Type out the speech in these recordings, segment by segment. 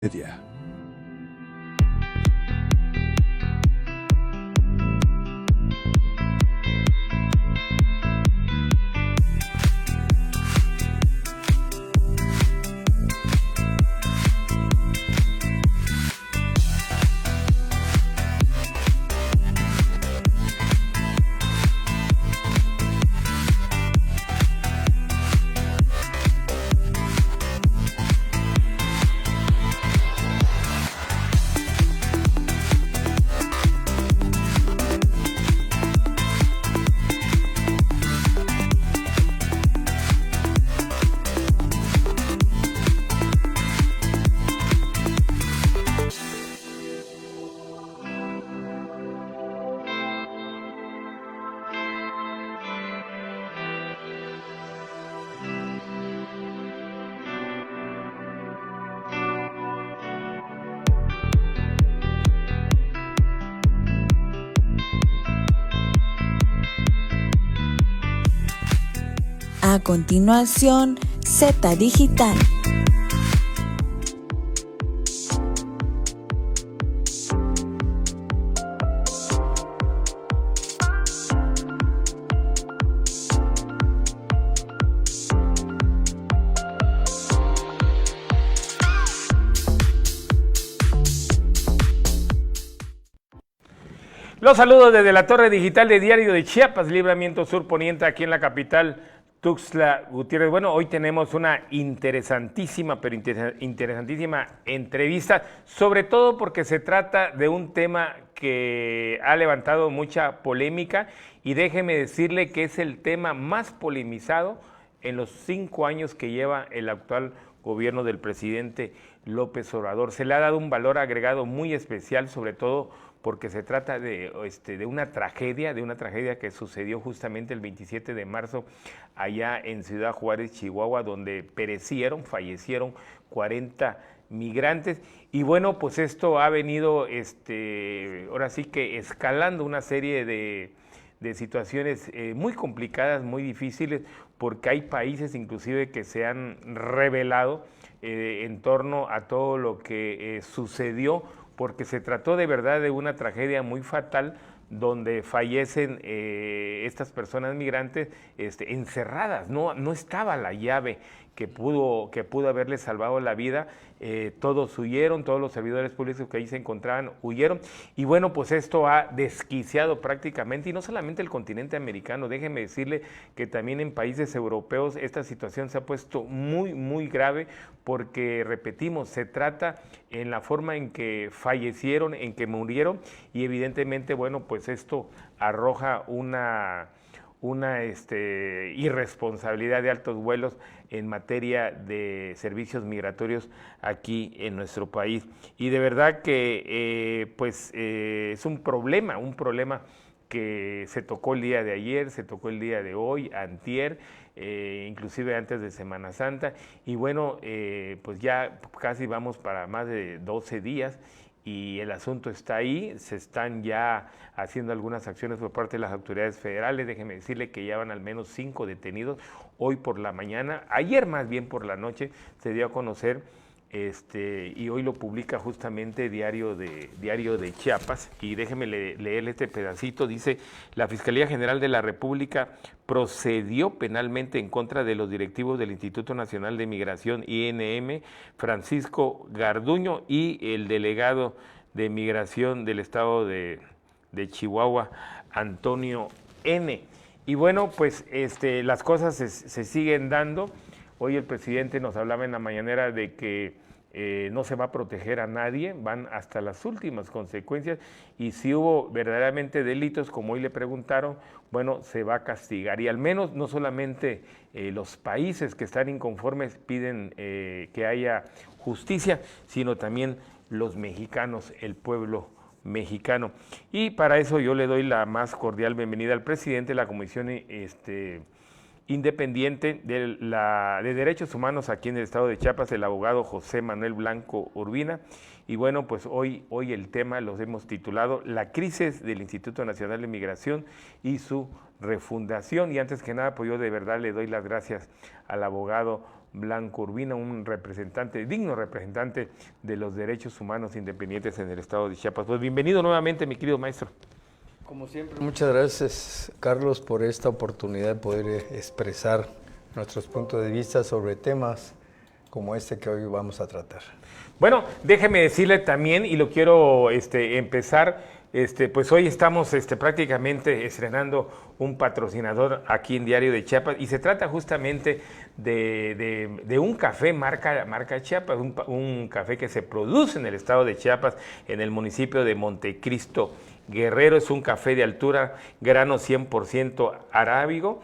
Media. A continuación, Z Digital. Los saludos desde la Torre Digital de Diario de Chiapas, Libramiento Sur Poniente, aquí en la capital Tuxtla Gutiérrez. Bueno, hoy tenemos una interesantísima entrevista, sobre todo porque se trata de un tema que ha levantado mucha polémica y déjeme decirle que es el tema más polemizado en los 5 años que lleva el actual gobierno del presidente López Obrador. Se le ha dado un valor agregado muy especial, sobre todo porque se trata de una tragedia que sucedió justamente el 27 de marzo allá en Ciudad Juárez, Chihuahua, donde fallecieron 40 migrantes. Y bueno, pues esto ha venido ahora sí que escalando una serie de situaciones muy complicadas, muy difíciles, porque hay países inclusive que se han revelado en torno a todo lo que sucedió, porque se trató de verdad de una tragedia muy fatal donde fallecen estas personas migrantes encerradas. No estaba la llave que pudo haberles salvado la vida. Todos huyeron, todos los servidores públicos que ahí se encontraban huyeron. Y bueno, pues esto ha desquiciado prácticamente, y no solamente el continente americano, déjeme decirle que también en países europeos esta situación se ha puesto muy, muy grave, porque, repetimos, se trata en la forma en que fallecieron, en que murieron, y evidentemente, bueno, pues esto arroja una irresponsabilidad de altos vuelos en materia de servicios migratorios aquí en nuestro país. Y de verdad que es un problema que se tocó el día de ayer, se tocó el día de hoy, antier, inclusive antes de Semana Santa, y bueno, pues ya casi vamos para más de 12 días, y el asunto está ahí. Se están ya haciendo algunas acciones por parte de las autoridades federales. Déjeme decirle que ya van al menos 5 detenidos hoy por la mañana. Ayer más bien por la noche se dio a conocer, y hoy lo publica justamente Diario de Chiapas, y déjeme leerle este pedacito. Dice: la Fiscalía General de la República procedió penalmente en contra de los directivos del Instituto Nacional de Migración, INM, Francisco Garduño, y el delegado de Migración del estado de Chihuahua, Antonio N. Y bueno, pues las cosas se siguen dando. Hoy el presidente nos hablaba en la mañanera de que no se va a proteger a nadie, van hasta las últimas consecuencias, y si hubo verdaderamente delitos, como hoy le preguntaron, bueno, se va a castigar. Y al menos no solamente los países que están inconformes piden que haya justicia, sino también los mexicanos, el pueblo mexicano. Y para eso yo le doy la más cordial bienvenida al presidente de la Comisión Independiente de Derechos Humanos aquí en el estado de Chiapas, el abogado José Manuel Blanco Urbina. Y bueno, pues hoy el tema los hemos titulado La crisis del Instituto Nacional de Migración y su refundación. Y antes que nada, pues yo de verdad le doy las gracias al abogado Blanco Urbina, un digno representante de los derechos humanos independientes en el estado de Chiapas. Pues bienvenido nuevamente, mi querido maestro. Como siempre, muchas gracias, Carlos, por esta oportunidad de poder expresar nuestros puntos de vista sobre temas como este que hoy vamos a tratar. Bueno, déjeme decirle también, y lo quiero empezar, pues hoy estamos prácticamente estrenando un patrocinador aquí en Diario de Chiapas, y se trata justamente de un café marca Chiapas, un café que se produce en el estado de Chiapas, en el municipio de Montecristo Guerrero. Es un café de altura, grano 100% arábigo,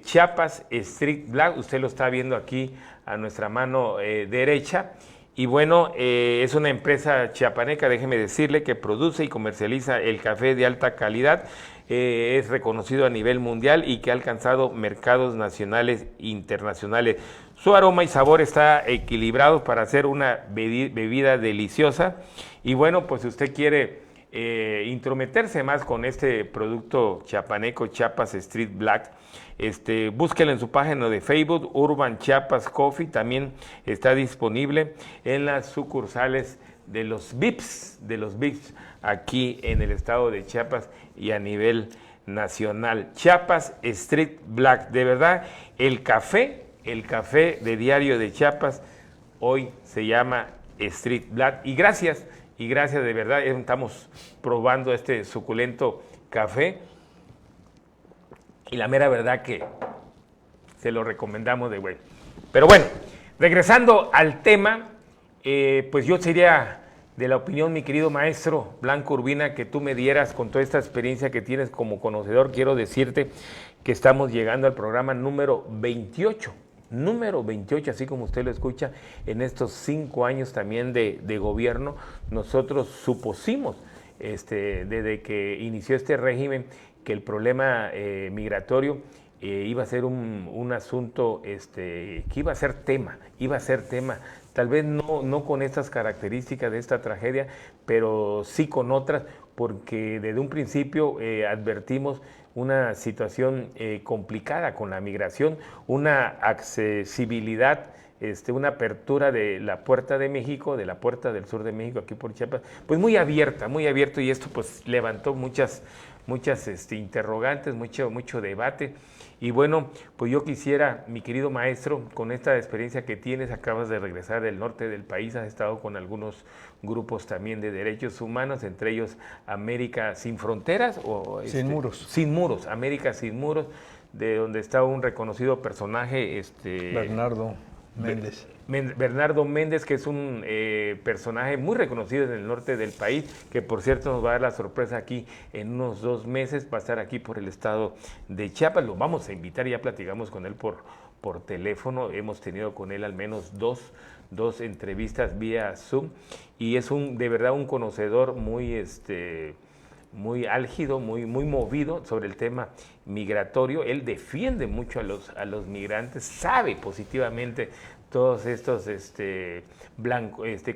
Chiapas Street Black, usted lo está viendo aquí a nuestra mano derecha. Y bueno, es una empresa chiapaneca, déjeme decirle, que produce y comercializa el café de alta calidad, es reconocido a nivel mundial y que ha alcanzado mercados nacionales e internacionales. Su aroma y sabor está equilibrado para hacer una bebida deliciosa. Y bueno, pues si usted quiere intrometerse más con este producto chiapaneco, Chiapas Street Black, búsquelo en su página de Facebook, Urban Chiapas Coffee. También está disponible en las sucursales de los VIPs aquí en el estado de Chiapas y a nivel nacional. Chiapas Street Black, de verdad, el café de Diario de Chiapas hoy se llama Street Black. Y gracias de verdad, estamos probando este suculento café. Y la mera verdad que se lo recomendamos de güey. Pero bueno, regresando al tema, pues yo sería de la opinión, mi querido maestro Blanco Urbina, que tú me dieras con toda esta experiencia que tienes como conocedor. Quiero decirte que estamos llegando al programa número 28. Número 28, así como usted lo escucha, en estos 5 años también de gobierno. Nosotros supusimos, desde que inició este régimen, que el problema migratorio iba a ser un asunto que iba a ser tema, tal vez no con estas características de esta tragedia, pero sí con otras, porque desde un principio advertimos una situación complicada con la migración, una accesibilidad, una apertura de la puerta de México, de la puerta del sur de México, aquí por Chiapas, pues muy abierto, y esto pues levantó muchas interrogantes, mucho debate. Y bueno, pues yo quisiera, mi querido maestro, con esta experiencia que tienes, acabas de regresar del norte del país, has estado con algunos grupos también de derechos humanos, entre ellos América Sin Fronteras, o Sin Muros, América Sin Muros, de donde está un reconocido personaje, Bernardo Méndez, que es un personaje muy reconocido en el norte del país, que por cierto nos va a dar la sorpresa aquí en unos 2 meses, va a estar aquí por el estado de Chiapas. Lo vamos a invitar, ya platicamos con él por teléfono, hemos tenido con él al menos dos entrevistas vía Zoom, y es de verdad un conocedor muy álgido, muy movido sobre el tema migratorio. Él defiende mucho a los migrantes, sabe positivamente todos estos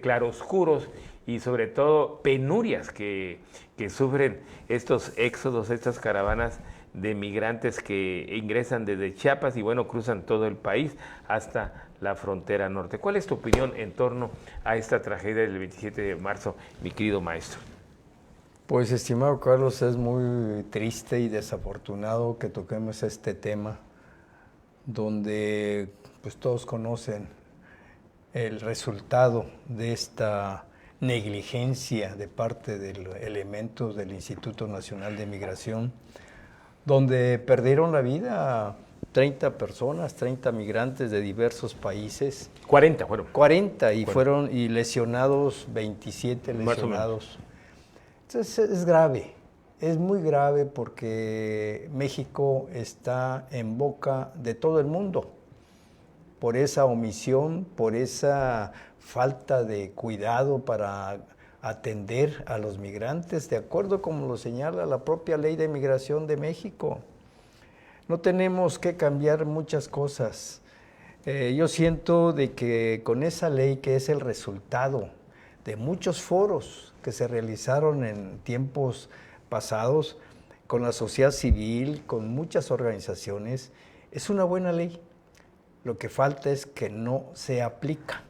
claroscuros y sobre todo penurias que sufren estos éxodos, estas caravanas de migrantes que ingresan desde Chiapas y bueno, cruzan todo el país hasta la frontera norte. ¿Cuál es tu opinión en torno a esta tragedia del 27 de marzo, mi querido maestro? Pues, estimado Carlos, es muy triste y desafortunado que toquemos este tema, donde pues todos conocen el resultado de esta negligencia de parte de los elementos del Instituto Nacional de Migración, donde perdieron la vida 30 personas, 30 migrantes de diversos países. 40 fueron. 40 y lesionados 27 lesionados. Entonces es grave, es muy grave, porque México está en boca de todo el mundo por esa omisión, por esa falta de cuidado para atender a los migrantes, de acuerdo como lo señala la propia Ley de Migración de México. No tenemos que cambiar muchas cosas. Yo siento de que con esa ley, que es el resultado de muchos foros que se realizaron en tiempos pasados con la sociedad civil, con muchas organizaciones, es una buena ley. Lo que falta es que no se aplica.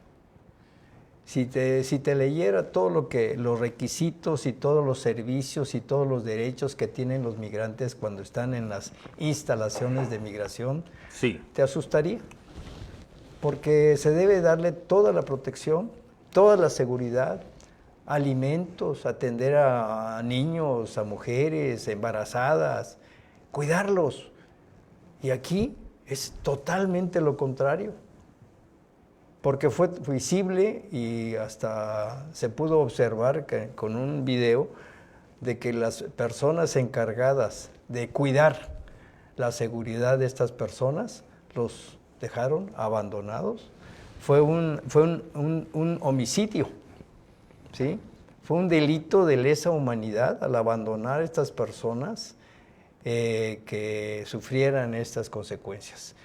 Si te leyera todo los requisitos y todos los servicios y todos los derechos que tienen los migrantes cuando están en las instalaciones de migración, sí, te asustaría. Porque se debe darle toda la protección, toda la seguridad, alimentos, atender a niños, a mujeres embarazadas, cuidarlos. Y aquí es totalmente lo contrario. Porque fue visible y hasta se pudo observar con un video de que las personas encargadas de cuidar la seguridad de estas personas los dejaron abandonados. Fue un homicidio, ¿sí? Fue un delito de lesa humanidad al abandonar a estas personas que sufrieran estas consecuencias.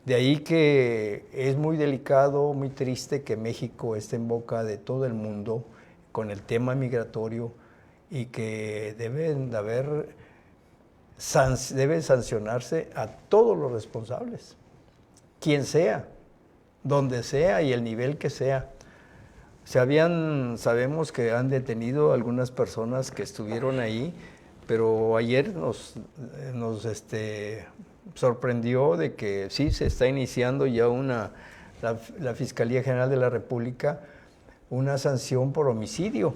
De ahí que es muy delicado, muy triste que México esté en boca de todo el mundo con el tema migratorio y que debe sancionarse a todos los responsables, quien sea, donde sea y el nivel que sea. Sabemos que han detenido algunas personas que estuvieron ahí, pero ayer nos sorprendió de que sí se está iniciando ya la Fiscalía General de la República una sanción por homicidio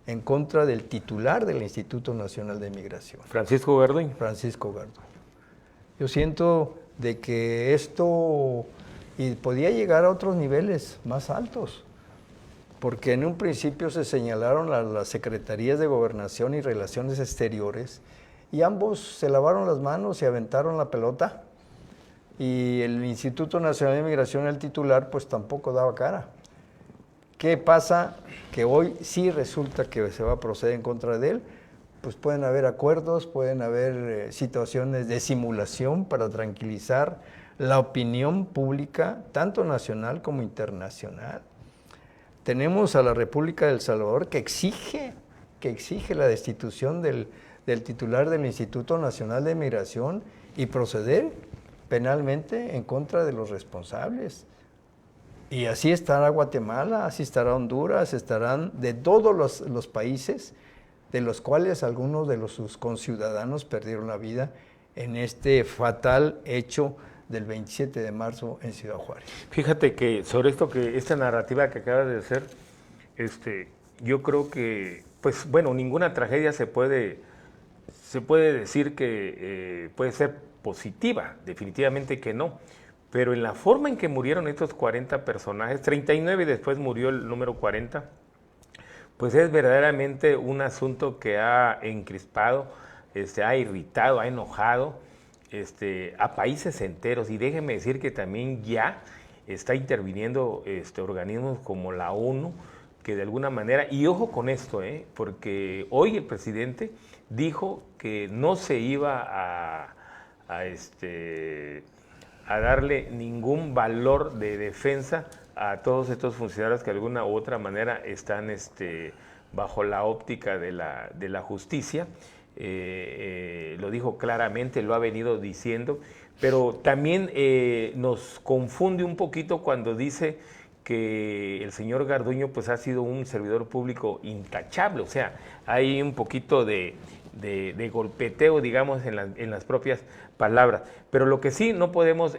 en contra del titular del Instituto Nacional de Migración. Francisco Garduño. Francisco Garduño. Yo siento de que esto podía llegar a otros niveles más altos, porque en un principio se señalaron las secretarías de Gobernación y Relaciones Exteriores, y ambos se lavaron las manos y aventaron la pelota, y el Instituto Nacional de Migración, el titular, pues tampoco daba cara. ¿Qué pasa? Que hoy sí resulta que se va a proceder en contra de él. Pues pueden haber acuerdos, pueden haber situaciones de simulación para tranquilizar la opinión pública, tanto nacional como internacional. Tenemos a la República de El Salvador que exige la destitución del titular del Instituto Nacional de Migración y proceder penalmente en contra de los responsables. Y así estará Guatemala, así estará Honduras, estarán de todos los países, de los cuales algunos de sus conciudadanos perdieron la vida en este fatal hecho del 27 de marzo en Ciudad Juárez. Fíjate que sobre esta narrativa que acabas de hacer, yo creo que, pues bueno, ninguna tragedia se puede decir que puede ser positiva, definitivamente que no, pero en la forma en que murieron estos 40 personajes, 39 y después murió el número 40, pues es verdaderamente un asunto que ha encrispado, ha irritado, ha enojado a países enteros, y déjeme decir que también ya está interviniendo organismos como la ONU, que de alguna manera, y ojo con esto, porque hoy el presidente dijo que no se iba a darle ningún valor de defensa a todos estos funcionarios que de alguna u otra manera están bajo la óptica de la justicia. Lo dijo claramente, lo ha venido diciendo, pero también nos confunde un poquito cuando dice que el señor Garduño pues ha sido un servidor público intachable. O sea, hay un poquito de golpeteo, digamos, en las propias palabras. Pero lo que sí no podemos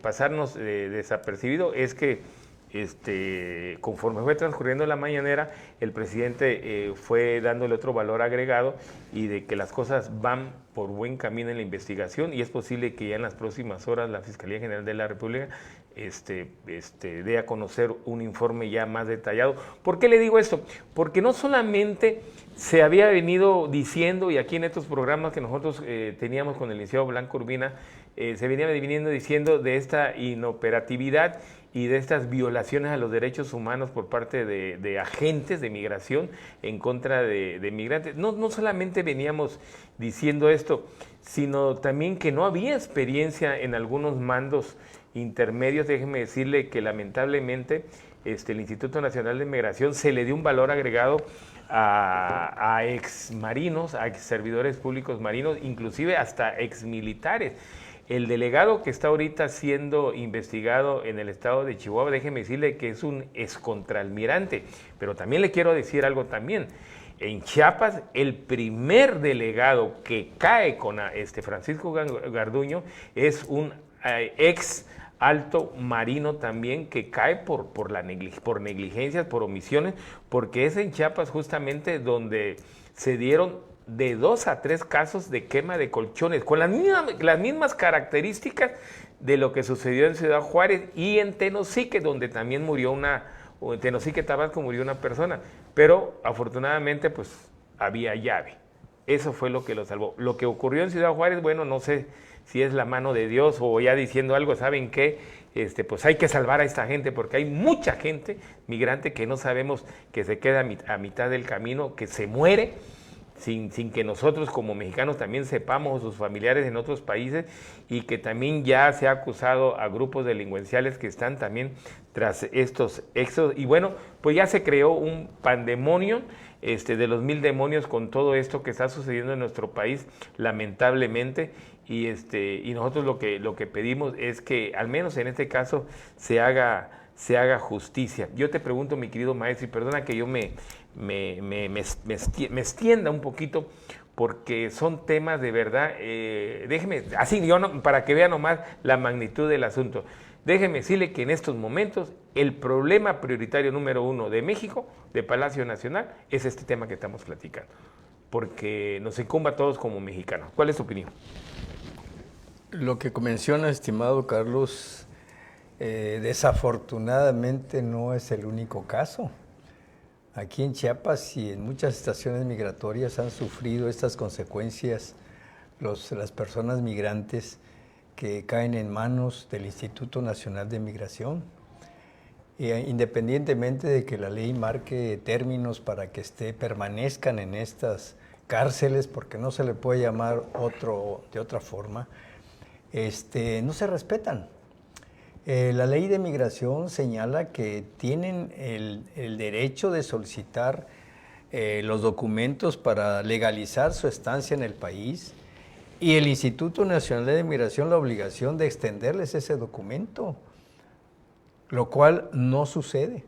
pasarnos desapercibido es que conforme fue transcurriendo la mañanera, el presidente fue dándole otro valor agregado, y de que las cosas van por buen camino en la investigación, y es posible que ya en las próximas horas la Fiscalía General de la República dé a conocer un informe ya más detallado. ¿Por qué le digo esto? Porque no solamente se había venido diciendo, y aquí en estos programas que nosotros teníamos con el licenciado Blanco Urbina, se venía viniendo diciendo de esta inoperatividad y de estas violaciones a los derechos humanos por parte de agentes de migración en contra de migrantes. No solamente veníamos diciendo esto, sino también que no había experiencia en algunos mandos intermedios. Déjeme decirle que lamentablemente el Instituto Nacional de Migración se le dio un valor agregado a ex marinos, a ex servidores públicos marinos, inclusive hasta ex militares. El delegado que está ahorita siendo investigado en el estado de Chihuahua, déjeme decirle que es un excontralmirante, pero también le quiero decir algo también. En Chiapas, el primer delegado que cae con Francisco Garduño es un ex alto marino también que cae por negligencias, por omisiones, porque es en Chiapas justamente donde se dieron de 2 a 3 casos de quema de colchones, con las mismas características de lo que sucedió en Ciudad Juárez y en Tenosique, donde también en Tenosique, Tabasco, murió una persona, pero afortunadamente pues había llave. Eso fue lo que lo salvó. Lo que ocurrió en Ciudad Juárez, bueno, no sé si es la mano de Dios o ya diciendo algo, ¿saben qué? Pues hay que salvar a esta gente porque hay mucha gente migrante que no sabemos, que se queda a mitad del camino, que se muere sin que nosotros como mexicanos también sepamos, sus familiares en otros países, y que también ya se ha acusado a grupos delincuenciales que están también tras estos éxodos. Y bueno, pues ya se creó un pandemonio de los 1000 demonios con todo esto que está sucediendo en nuestro país, lamentablemente. Y nosotros lo que pedimos es que al menos en este caso se haga justicia. Yo te pregunto, mi querido maestro, y perdona que yo me extienda un poquito, porque son temas de verdad, déjeme, así para que vean nomás la magnitud del asunto, déjeme decirle que en estos momentos el problema prioritario número 1 de México, de Palacio Nacional, es este tema que estamos platicando, porque nos incumbe a todos como mexicanos. ¿Cuál es tu opinión? Lo que menciona, estimado Carlos, desafortunadamente no es el único caso. Aquí en Chiapas y en muchas estaciones migratorias han sufrido estas consecuencias las personas migrantes que caen en manos del Instituto Nacional de Migración. Independientemente de que la ley marque términos para que permanezcan en estas cárceles, porque no se le puede llamar de otra forma, no se respetan. La ley de migración señala que tienen el derecho de solicitar los documentos para legalizar su estancia en el país, y el Instituto Nacional de Migración la obligación de extenderles ese documento, lo cual no sucede.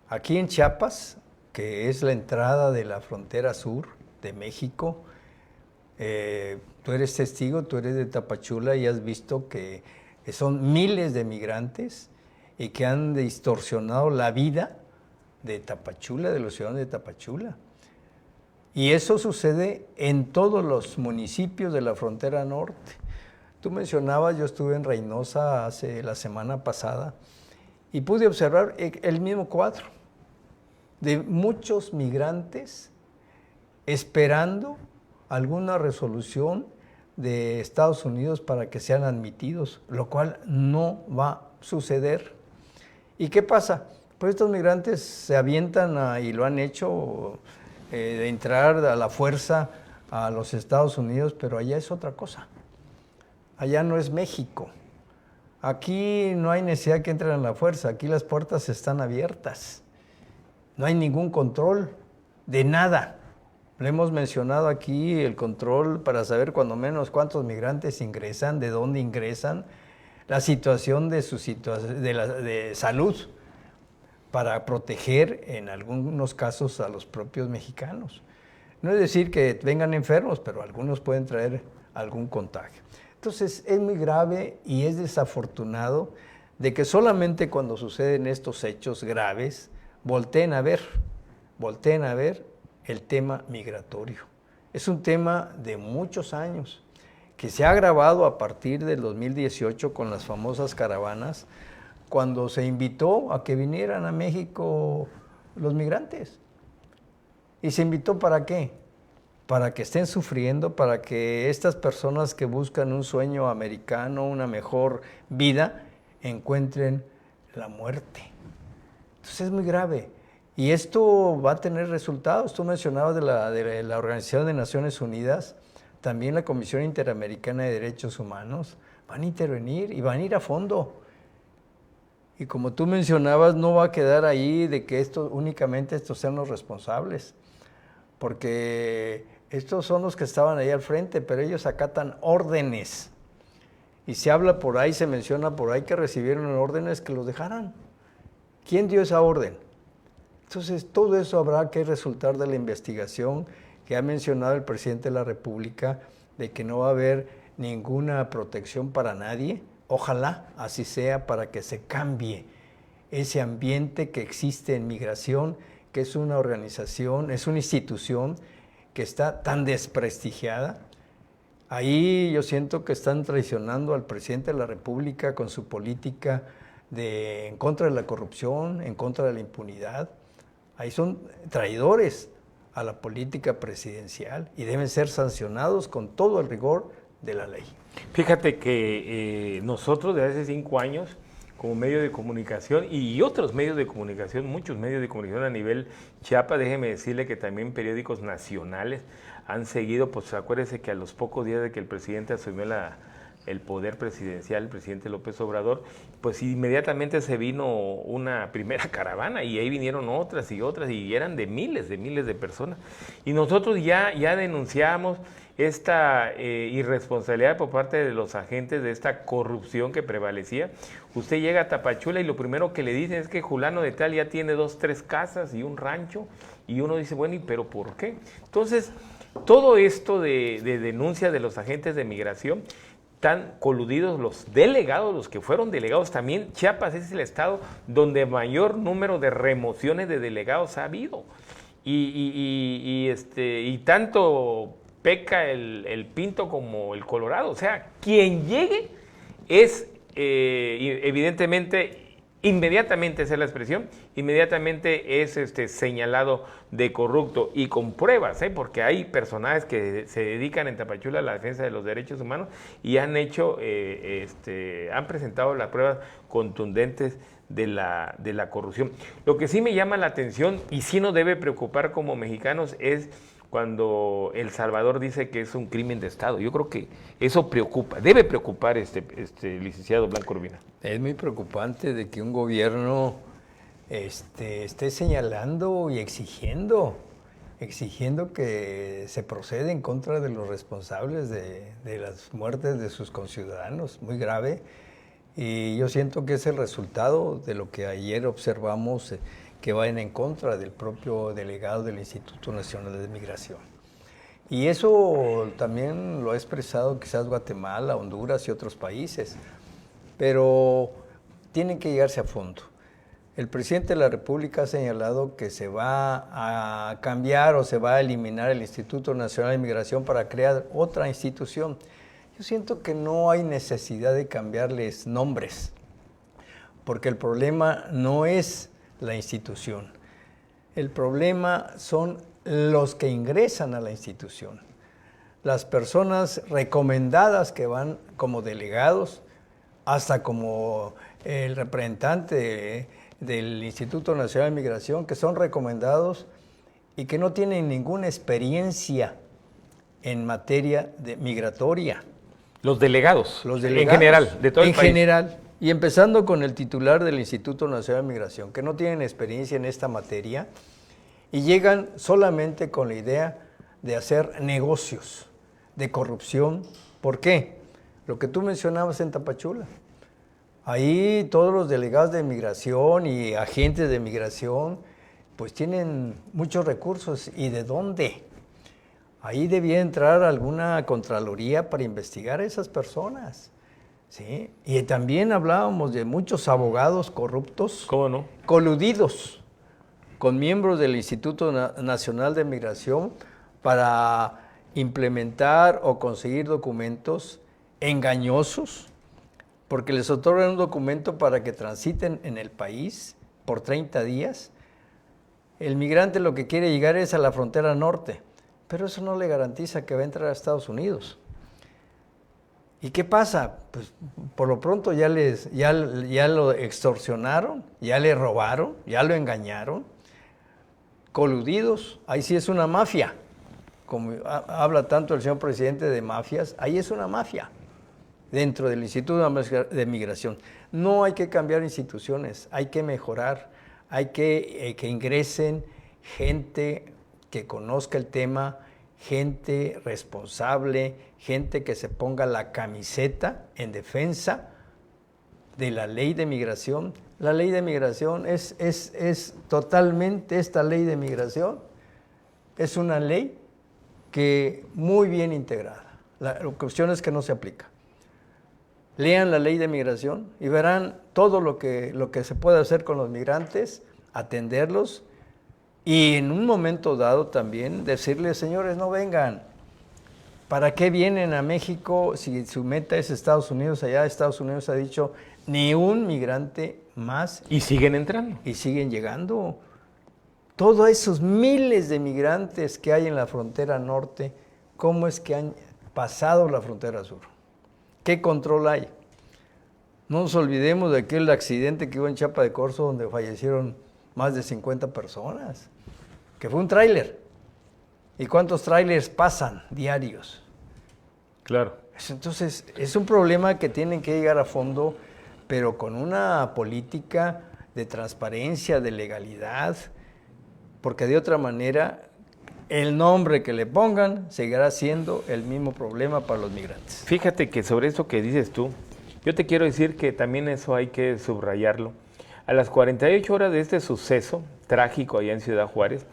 Aquí en Chiapas, que es la entrada de la frontera sur de México, tú eres testigo, tú eres de Tapachula y has visto que son miles de migrantes y que han distorsionado la vida de Tapachula, de los ciudadanos de Tapachula. Y eso sucede en todos los municipios de la frontera norte. Tú mencionabas, yo estuve en Reynosa la semana pasada y pude observar el mismo cuadro de muchos migrantes esperando alguna resolución de Estados Unidos para que sean admitidos, lo cual no va a suceder. ¿Y qué pasa? Pues estos migrantes se avientan y lo han hecho de entrar a la fuerza a los Estados Unidos, pero allá es otra cosa. Allá no es México. Aquí no hay necesidad que entren a la fuerza, aquí las puertas están abiertas. No hay ningún control de nada. Le hemos mencionado aquí el control para saber cuando menos cuántos migrantes ingresan, de dónde ingresan, la situación de salud para proteger en algunos casos a los propios mexicanos. No es decir que vengan enfermos, pero algunos pueden traer algún contagio. Entonces es muy grave y es desafortunado de que solamente cuando suceden estos hechos graves volteen a ver el tema migratorio. Es un tema de muchos años que se ha agravado a partir del 2018 con las famosas caravanas, cuando se invitó a que vinieran a México los migrantes. ¿Y se invitó para qué? Para que estén sufriendo, para que estas personas que buscan un sueño americano, una mejor vida, encuentren la muerte. Entonces es muy grave. Y esto va a tener resultados. Tú mencionabas de la Organización de Naciones Unidas, también la Comisión Interamericana de Derechos Humanos, van a intervenir y van a ir a fondo. Y como tú mencionabas, no va a quedar ahí de que únicamente estos sean los responsables, porque estos son los que estaban ahí al frente, pero ellos acatan órdenes. Y se habla por ahí, se menciona por ahí que recibieron órdenes que los dejaran. ¿Quién dio esa orden? Entonces, todo eso habrá que resultar de la investigación que ha mencionado el presidente de la República, de que no va a haber ninguna protección para nadie. Ojalá así sea, para que se cambie ese ambiente que existe en migración, que es una organización, es una institución que está tan desprestigiada. Ahí yo siento que están traicionando al presidente de la República con su política en contra de la corrupción, en contra de la impunidad. Ahí son traidores a la política presidencial y deben ser sancionados con todo el rigor de la ley. Fíjate que nosotros desde hace 5 años, como medio de comunicación y otros medios de comunicación, muchos medios de comunicación a nivel Chiapas, déjeme decirle que también periódicos nacionales han seguido, pues acuérdese que a los pocos días de que el presidente asumió el poder presidencial, el presidente López Obrador, pues inmediatamente se vino una primera caravana y ahí vinieron otras y eran de miles de personas. Y nosotros ya denunciamos esta irresponsabilidad por parte de los agentes, de esta corrupción que prevalecía. Usted llega a Tapachula y lo primero que le dicen es que fulano de tal ya tiene 2, 3 casas y un rancho, y uno dice, bueno, ¿y pero por qué? Entonces, todo esto de denuncia de los agentes de migración, están coludidos los delegados, los que fueron delegados también. Chiapas es el estado donde mayor número de remociones de delegados ha habido. Y tanto peca el Pinto como el Colorado. O sea, quien llegue es evidentemente, inmediatamente, esa es la expresión, inmediatamente es señalado de corrupto y con pruebas, porque hay personajes que se dedican en Tapachula a la defensa de los derechos humanos y han hecho, han presentado las pruebas contundentes de la corrupción. Lo que sí me llama la atención y sí nos debe preocupar como mexicanos es cuando El Salvador dice que es un crimen de Estado. Yo creo que eso preocupa, debe preocupar licenciado Blanco Urbina. Es muy preocupante de que un gobierno esté señalando y exigiendo que se proceda en contra de los responsables de las muertes de sus conciudadanos, muy grave. Y yo siento que es el resultado de lo que ayer observamos, que vayan en contra del propio delegado del Instituto Nacional de Migración. Y eso también lo ha expresado quizás Guatemala, Honduras y otros países, pero tienen que llegarse a fondo. El presidente de la República ha señalado que se va a cambiar o se va a eliminar el Instituto Nacional de Migración para crear otra institución. Yo siento que no hay necesidad de cambiarles nombres, porque el problema no es la institución. El problema son los que ingresan a la institución. Las personas recomendadas que van como delegados, hasta como el representante del Instituto Nacional de Migración, que son recomendados y que no tienen ninguna experiencia en materia migratoria. Los delegados, en general, de todo el país. En general. Y empezando con el titular del Instituto Nacional de Migración, que no tienen experiencia en esta materia y llegan solamente con la idea de hacer negocios de corrupción. ¿Por qué? Lo que tú mencionabas en Tapachula. Ahí todos los delegados de migración y agentes de migración pues tienen muchos recursos. ¿Y de dónde? Ahí debía entrar alguna contraloría para investigar a esas personas. ¿Sí? Y también hablábamos de muchos abogados corruptos. ¿Cómo no? Coludidos con miembros del Instituto Nacional de Migración para implementar o conseguir documentos engañosos, porque les otorgan un documento para que transiten en el país por 30 días. El migrante lo que quiere llegar es a la frontera norte, pero eso no le garantiza que va a entrar a Estados Unidos. ¿Y qué pasa? Pues por lo pronto ya lo extorsionaron, ya le robaron, ya lo engañaron, coludidos. Ahí sí es una mafia. Como habla tanto el señor presidente de mafias, ahí es una mafia dentro del Instituto de Migración. No hay que cambiar instituciones, hay que mejorar, hay que ingresen gente que conozca el tema, gente responsable, gente que se ponga la camiseta en defensa de la ley de migración. La ley de migración es totalmente, esta ley de migración es una ley que muy bien integrada. La cuestión es que no se aplica. Lean la ley de migración y verán todo lo que se puede hacer con los migrantes, atenderlos y en un momento dado también decirles, señores, no vengan. ¿Para qué vienen a México si su meta es Estados Unidos? Allá Estados Unidos ha dicho, ni un migrante más. Y siguen entrando. Y siguen llegando. Todos esos miles de migrantes que hay en la frontera norte, ¿cómo es que han pasado la frontera sur? ¿Qué control hay? No nos olvidemos de aquel accidente que hubo en Chiapa de Corzo donde fallecieron más de 50 personas, que fue un tráiler. ¿Y cuántos tráilers pasan diarios? Claro. Entonces, es un problema que tienen que llegar a fondo, pero con una política de transparencia, de legalidad, porque de otra manera el nombre que le pongan seguirá siendo el mismo problema para los migrantes. Fíjate que sobre eso que dices tú, yo te quiero decir que también eso hay que subrayarlo. A las 48 horas de este suceso trágico allá en Ciudad Juárez,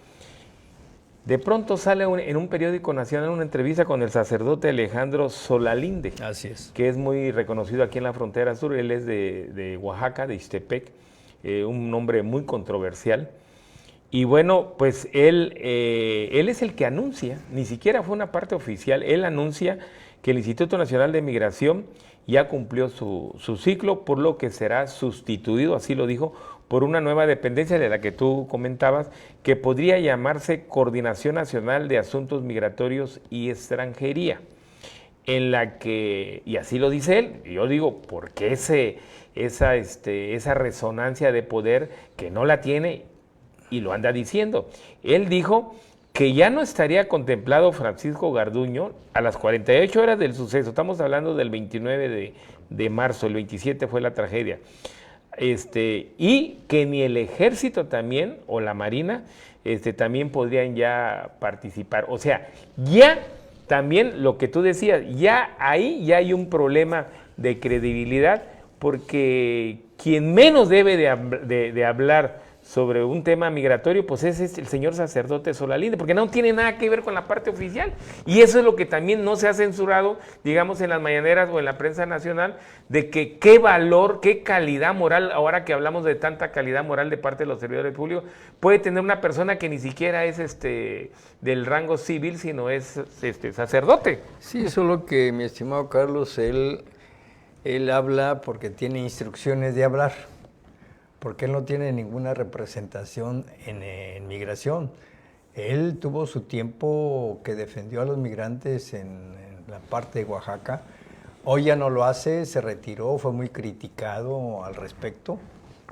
de pronto sale en un periódico nacional una entrevista con el sacerdote Alejandro Solalinde. Así es. Que es muy reconocido aquí en la frontera sur. Él es de Oaxaca, de Ixtepec, un hombre muy controversial. Y bueno, pues él es el que anuncia, ni siquiera fue una parte oficial, él anuncia que el Instituto Nacional de Migración ya cumplió su ciclo, por lo que será sustituido, así lo dijo, por una nueva dependencia de la que tú comentabas, que podría llamarse Coordinación Nacional de Asuntos Migratorios y Extranjería, en la que, y así lo dice él, y yo digo, ¿por qué esa resonancia de poder que no la tiene y lo anda diciendo? Él dijo que ya no estaría contemplado Francisco Garduño a las 48 horas del suceso. Estamos hablando del 29 de marzo, el 27 fue la tragedia. Y que ni el ejército también, o la marina, también podrían ya participar. O sea, ya también lo que tú decías, ya ahí ya hay un problema de credibilidad, porque quien menos debe de hablar sobre un tema migratorio, pues ese es el señor sacerdote Solalinde, porque no tiene nada que ver con la parte oficial. Y eso es lo que también no se ha censurado, digamos, en las mañaneras o en la prensa nacional, de que qué valor, qué calidad moral, ahora que hablamos de tanta calidad moral de parte de los servidores públicos, puede tener una persona que ni siquiera es del rango civil, sino es sacerdote. Sí, eso es lo que mi estimado Carlos, él habla porque tiene instrucciones de hablar, porque él no tiene ninguna representación en migración. Él tuvo su tiempo que defendió a los migrantes en la parte de Oaxaca. Hoy ya no lo hace, se retiró, fue muy criticado al respecto,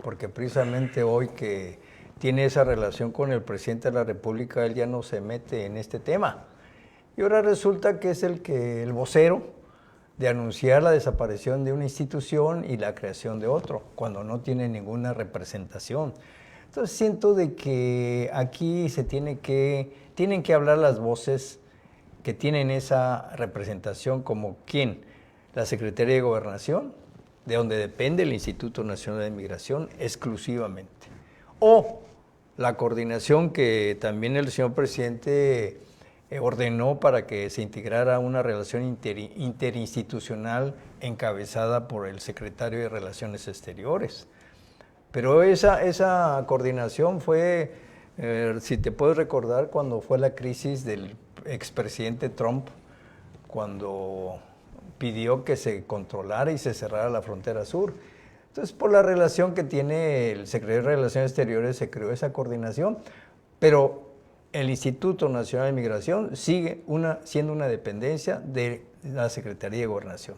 porque precisamente hoy que tiene esa relación con el presidente de la República, él ya no se mete en este tema. Y ahora resulta que es el vocero de anunciar la desaparición de una institución y la creación de otro, cuando no tiene ninguna representación. Entonces siento de que aquí tienen que hablar las voces que tienen esa representación, como ¿quién? La Secretaría de Gobernación, de donde depende el Instituto Nacional de Migración exclusivamente, o la coordinación que también el señor presidente ordenó para que se integrara una relación interinstitucional encabezada por el secretario de Relaciones Exteriores. Pero esa coordinación fue, si te puedes recordar, cuando fue la crisis del expresidente Trump, cuando pidió que se controlara y se cerrara la frontera sur. Entonces, por la relación que tiene el secretario de Relaciones Exteriores, se creó esa coordinación, pero el Instituto Nacional de Migración sigue siendo una dependencia de la Secretaría de Gobernación.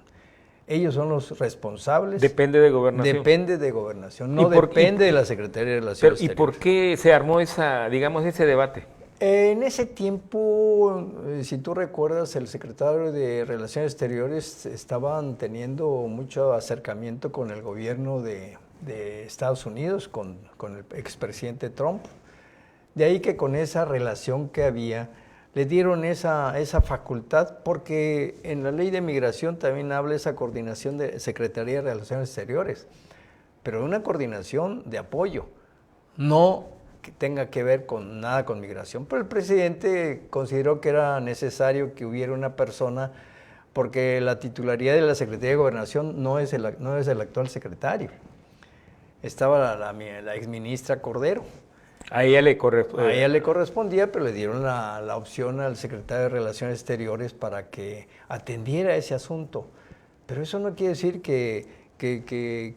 Ellos son los responsables. Depende de Gobernación. Depende de Gobernación, no depende de la Secretaría de Relaciones Exteriores. ¿Y por qué se armó ese debate? En ese tiempo, si tú recuerdas, el secretario de Relaciones Exteriores estaban teniendo mucho acercamiento con el gobierno de Estados Unidos, con el expresidente Trump. De ahí que con esa relación que había, le dieron esa facultad porque en la ley de migración también habla esa coordinación de Secretaría de Relaciones Exteriores, pero una coordinación de apoyo, no que tenga que ver con nada con migración. Pero el presidente consideró que era necesario que hubiera una persona, porque la titularidad de la Secretaría de Gobernación no es el actual secretario. Estaba la exministra Cordero. A ella le correspondía, pero le dieron la opción al secretario de Relaciones Exteriores para que atendiera ese asunto. Pero eso no quiere decir que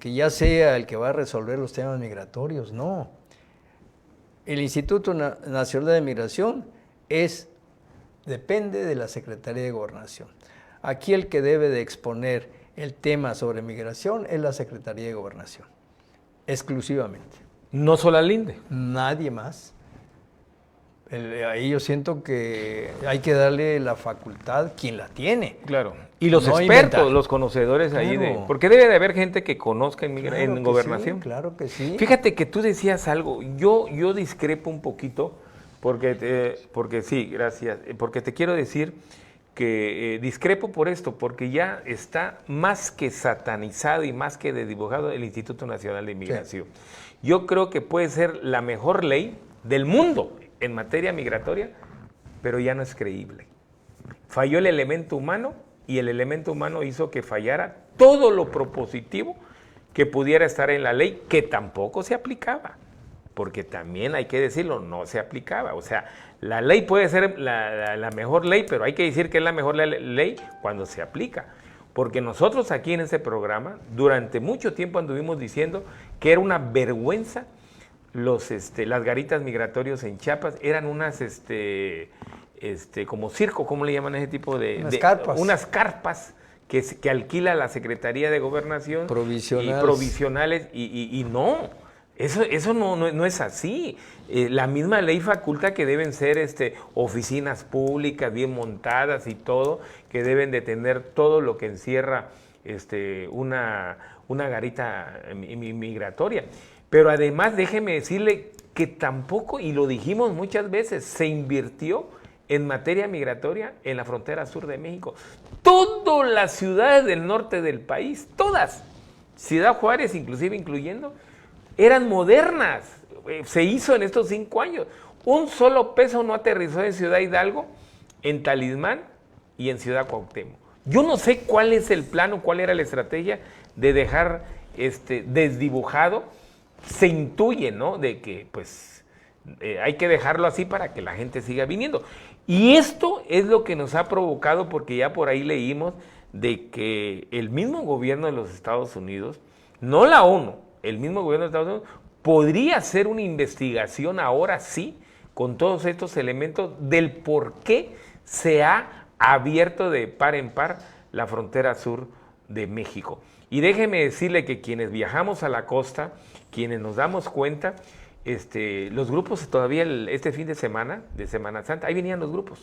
ya sea el que va a resolver los temas migratorios, no. El Instituto Nacional de Migración depende de la Secretaría de Gobernación. Aquí el que debe de exponer el tema sobre migración es la Secretaría de Gobernación, exclusivamente. No solo al INDE. Nadie más. Ahí yo siento que hay que darle la facultad quien la tiene. Claro. Y los expertos, inventar. Los conocedores claro. Ahí de... Porque debe de haber gente que conozca en gobernación. Sí, claro que sí. Fíjate que tú decías algo. Yo discrepo un poquito porque sí, gracias. Porque te quiero decir que discrepo por esto, porque ya está más que satanizado y más que desdibujado el Instituto Nacional de Migración. Sí. Yo creo que puede ser la mejor ley del mundo en materia migratoria, pero ya no es creíble. Falló el elemento humano y el elemento humano hizo que fallara todo lo propositivo que pudiera estar en la ley, que tampoco se aplicaba, porque también hay que decirlo, no se aplicaba. O sea, la ley puede ser la mejor ley, pero hay que decir que es la mejor ley cuando se aplica. Porque nosotros aquí en este programa, durante mucho tiempo anduvimos diciendo que era una vergüenza las garitas migratorios en Chiapas, eran unas, como circo, ¿cómo le llaman a ese tipo de carpas? Unas carpas que alquila la Secretaría de Gobernación. Provisionales. Y no, eso no es así. La misma ley faculta que deben ser oficinas públicas bien montadas y todo, que deben de tener todo lo que encierra una garita migratoria. Pero además déjeme decirle que tampoco, y lo dijimos muchas veces, se invirtió en materia migratoria en la frontera sur de México. Todas las ciudades del norte del país, todas, Ciudad Juárez inclusive incluyendo, eran modernas. Se hizo en estos 5 años. Un solo peso no aterrizó en Ciudad Hidalgo, en Talismán y en Ciudad Cuauhtémoc. Yo no sé cuál es el plano, cuál era la estrategia de dejar desdibujado. Se intuye, ¿no?, de que pues hay que dejarlo así para que la gente siga viniendo. Y esto es lo que nos ha provocado, porque ya por ahí leímos de que el mismo gobierno de los Estados Unidos, no la ONU, el mismo gobierno de Estados Unidos, podría hacer una investigación ahora sí, con todos estos elementos del por qué se ha abierto de par en par la frontera sur de México. Y déjeme decirle que quienes viajamos a la costa, quienes nos damos cuenta, los grupos todavía este fin de Semana Santa, ahí venían los grupos.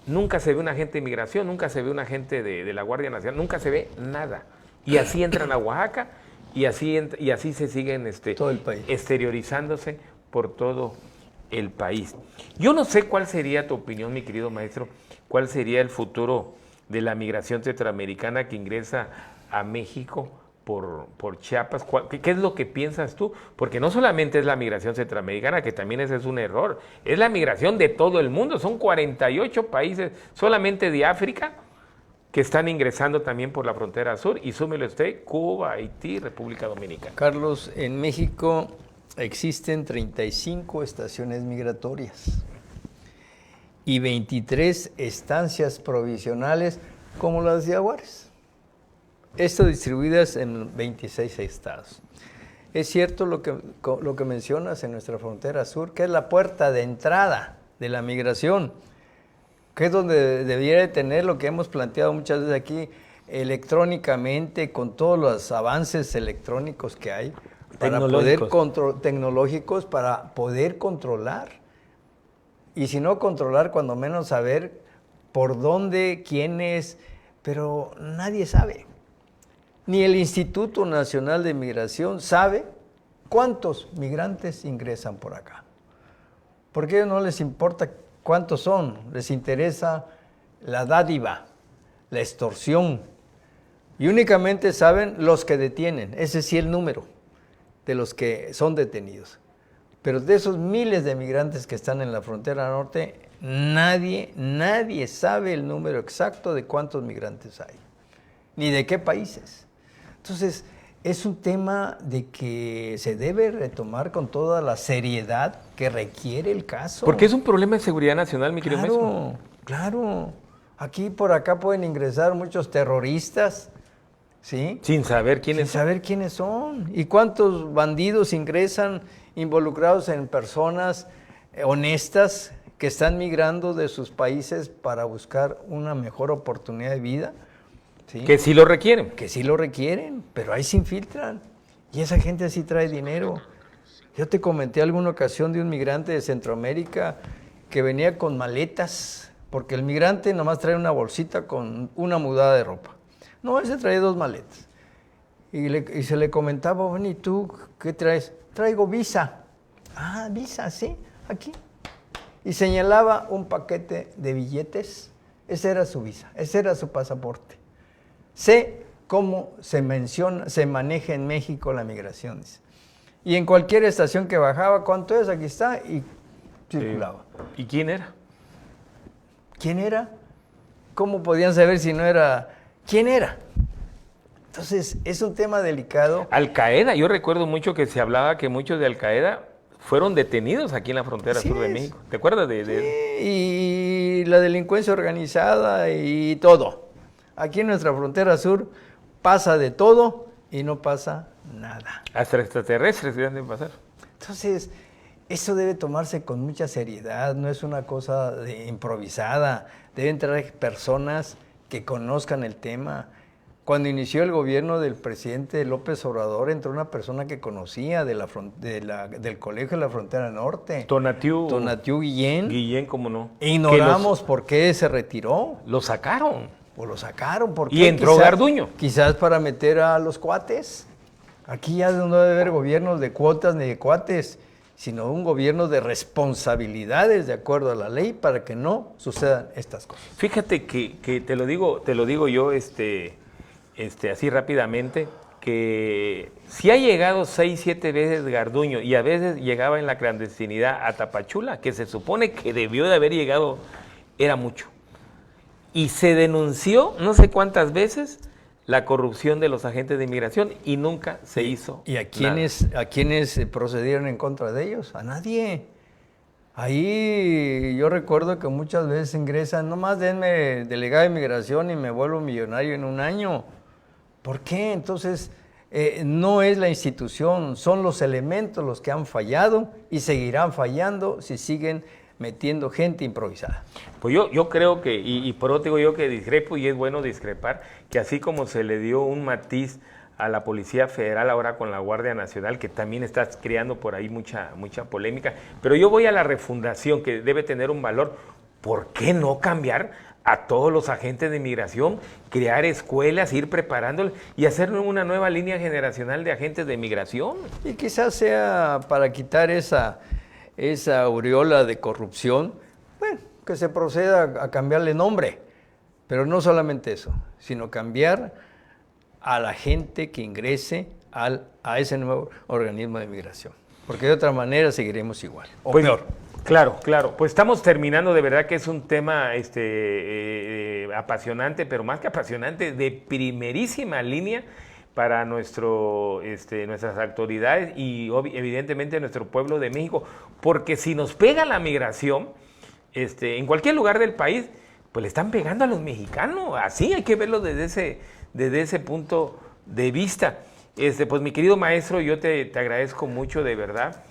Nunca se ve un agente de migración, nunca se ve un agente de la Guardia Nacional, nunca se ve nada. Y así entran a Oaxaca y así se siguen todo el país, exteriorizándose por todo el país. Yo no sé cuál sería tu opinión, mi querido maestro, cuál sería el futuro de la migración centroamericana que ingresa a México por Chiapas. ¿Qué es lo que piensas tú? Porque no solamente es la migración centroamericana, que también ese es un error, es la migración de todo el mundo. Son 48 países solamente de África que están ingresando también por la frontera sur, y súmele usted Cuba, Haití, República Dominicana. Carlos, en México existen 35 estaciones migratorias y 23 estancias provisionales como las de Juárez. Esto distribuidas en 26 estados. Es cierto lo que mencionas en nuestra frontera sur, que es la puerta de entrada de la migración, que es donde debiera de tener lo que hemos planteado muchas veces aquí, electrónicamente, con todos los avances electrónicos que hay, tecnológicos para poder controlar. Y si no controlar, cuando menos saber por dónde, quiénes, pero nadie sabe. Ni el Instituto Nacional de Migración sabe cuántos migrantes ingresan por acá. Porque a ellos no les importa ¿Cuántos son? Les interesa la dádiva, la extorsión. Y únicamente saben los que detienen. Ese sí el número de los que son detenidos. Pero de esos miles de migrantes que están en la frontera norte, nadie sabe el número exacto de cuántos migrantes hay, ni de qué países. Entonces, es un tema de que se debe retomar con toda la seriedad que requiere el caso. Porque es un problema de seguridad nacional, mi querido maestro. Claro. Aquí por acá pueden ingresar muchos terroristas, ¿sí? Sin saber quiénes son. Sin saber quiénes son. ¿Y cuántos bandidos ingresan involucrados en personas honestas que están migrando de sus países para buscar una mejor oportunidad de vida? ¿Sí? Que sí lo requieren. Que sí lo requieren, pero ahí se infiltran. Y esa gente sí trae dinero. Yo te comenté alguna ocasión de un migrante de Centroamérica que venía con maletas, porque el migrante nomás trae una bolsita con una mudada de ropa. No, él se trae 2 maletas. Y se le comentaba, bueno, ¿y tú qué traes? Traigo visa. Ah, visa, sí, aquí. Y señalaba un paquete de billetes. Esa era su visa, ese era su pasaporte. Sé cómo se maneja en México la migración. Y en cualquier estación que bajaba, ¿cuánto es? Aquí está, y circulaba. ¿Y quién era? ¿Quién era? ¿Cómo podían saber si no era? ¿Quién era? Entonces, es un tema delicado. Al-Qaeda, yo recuerdo mucho que se hablaba que muchos de Al-Qaeda fueron detenidos aquí en la frontera sur de México. ¿Te acuerdas de eso? Y la delincuencia organizada y todo. Aquí en nuestra frontera sur pasa de todo y no pasa nada. Hasta extraterrestres deben pasar. Entonces, eso debe tomarse con mucha seriedad, no es una cosa improvisada. Deben traer personas que conozcan el tema. Cuando inició el gobierno del presidente López Obrador, entró una persona que conocía del Colegio de la Frontera Norte. Tonatiuh Guillén. Guillén, ¿cómo no? Ignoramos por qué se retiró. Lo sacaron. O lo sacaron. ¿Por qué? Y entró Garduño. Quizás para meter a los cuates. Aquí ya no debe haber gobiernos de cuotas ni de cuates, sino un gobierno de responsabilidades de acuerdo a la ley para que no sucedan estas cosas. Fíjate que te lo digo yo así rápidamente, que si ha llegado 6, 7 veces Garduño y a veces llegaba en la clandestinidad a Tapachula, que se supone que debió de haber llegado, era mucho. Y se denunció no sé cuántas veces la corrupción de los agentes de inmigración y nunca se hizo. ¿Y a quiénes procedieron en contra de ellos? A nadie. Ahí yo recuerdo que muchas veces ingresan, nomás denme delegado de inmigración y me vuelvo millonario en un año. ¿Por qué? Entonces, no es la institución, son los elementos los que han fallado y seguirán fallando si siguen metiendo gente improvisada. Pues yo creo que, y por eso digo yo que discrepo, y es bueno discrepar, que así como se le dio un matiz a la Policía Federal ahora con la Guardia Nacional, que también está creando por ahí mucha polémica, pero yo voy a la refundación, que debe tener un valor. ¿Por qué no cambiar a todos los agentes de inmigración, crear escuelas, ir preparándolos y hacer una nueva línea generacional de agentes de inmigración? Y quizás sea para quitar esa aureola de corrupción, bueno, que se proceda a cambiarle nombre, pero no solamente eso, sino cambiar a la gente que ingrese a ese nuevo organismo de migración, porque de otra manera seguiremos igual, o peor. Claro. Pues estamos terminando, de verdad que es un tema apasionante, pero más que apasionante, de primerísima línea para nuestras autoridades y evidentemente nuestro pueblo de México, porque si nos pega la migración, en cualquier lugar del país, pues le están pegando a los mexicanos, así hay que verlo desde ese punto de vista. Pues mi querido maestro, yo te agradezco mucho, de verdad.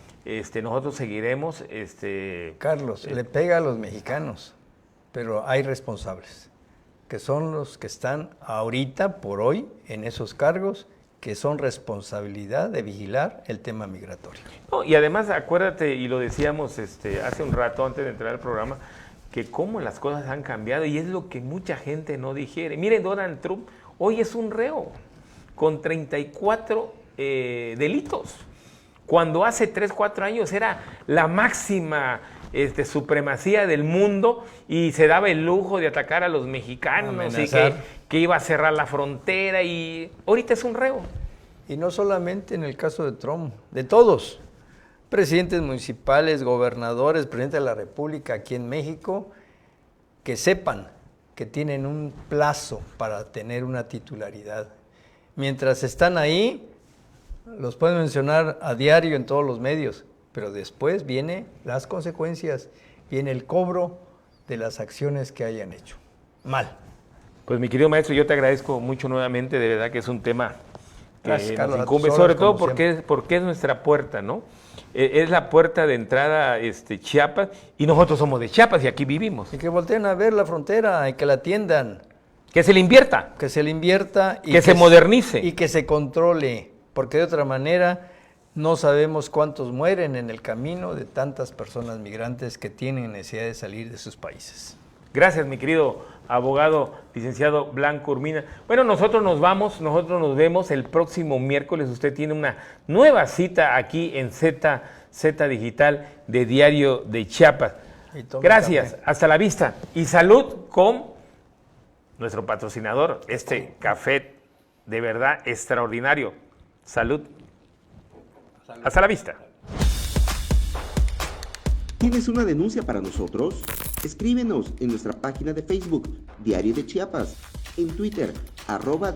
Nosotros seguiremos. Carlos, le pega a los mexicanos, pero hay responsables, que son los que están ahorita, por hoy, en esos cargos, que son responsabilidad de vigilar el tema migratorio. No, y además, acuérdate, y lo decíamos hace un rato antes de entrar al programa, que cómo las cosas han cambiado, y es lo que mucha gente no digiere. Mire, Donald Trump hoy es un reo con 34 delitos. Cuando hace 3, 4 años era la máxima supremacía del mundo y se daba el lujo de atacar a los mexicanos y que iba a cerrar la frontera y ahorita es un reo. Y no solamente en el caso de Trump, de todos, presidentes municipales, gobernadores, presidente de la República aquí en México, que sepan que tienen un plazo para tener una titularidad. Mientras están ahí, los pueden mencionar a diario en todos los medios, pero después vienen las consecuencias, viene el cobro de las acciones que hayan hecho. Mal. Pues mi querido maestro, yo te agradezco mucho nuevamente, de verdad que es un tema que Gracias, Carlos, nos incumbe, sobre todo porque es nuestra puerta, ¿no? Es la puerta de entrada Chiapas, y nosotros somos de Chiapas y aquí vivimos. Y que volteen a ver la frontera y que la atiendan. Que se le invierta. Que se le invierta. Y que se modernice. Y que se controle, porque de otra manera no sabemos cuántos mueren en el camino de tantas personas migrantes que tienen necesidad de salir de sus países. Gracias, mi querido abogado, licenciado Blanco Urbina. Bueno, nosotros nos vamos, nosotros nos vemos el próximo miércoles. Usted tiene una nueva cita aquí en Z Digital de Diario de Chiapas. Gracias, hasta la vista. Y salud con nuestro patrocinador, café de verdad extraordinario. Salud. Hasta la vista. ¿Tienes una denuncia para nosotros? Escríbenos en nuestra página de Facebook, Diario de Chiapas, en Twitter,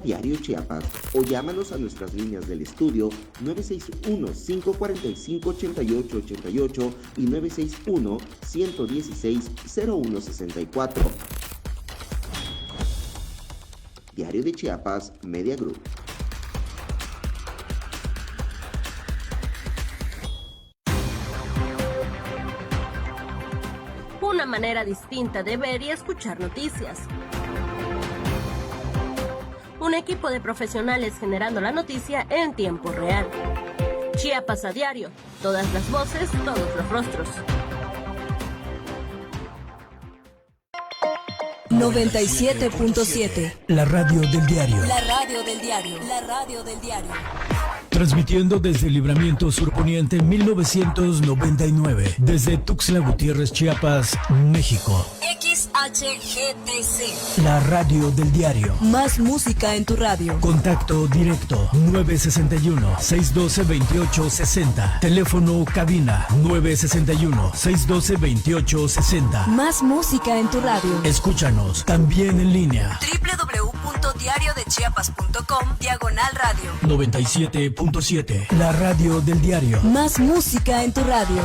@Diario Chiapas, o llámanos a nuestras líneas del estudio 961-545-8888 y 961-116-0164. Diario de Chiapas, Media Group. Una manera distinta de ver y escuchar noticias. Un equipo de profesionales generando la noticia en tiempo real. Chiapas a diario. Todas las voces, todos los rostros. 97.7. La radio del diario. La radio del diario. La radio del diario. Transmitiendo desde Libramiento Surponiente 1999, desde Tuxtla Gutiérrez, Chiapas, México. XHGTC. La radio del diario. Más música en tu radio. Contacto directo 961-612-2860. Teléfono cabina 961-612-2860. Más música en tu radio. Escúchanos también en línea. www.diariodechiapas.com/radio. 97.7. La radio del diario. Más música en tu radio.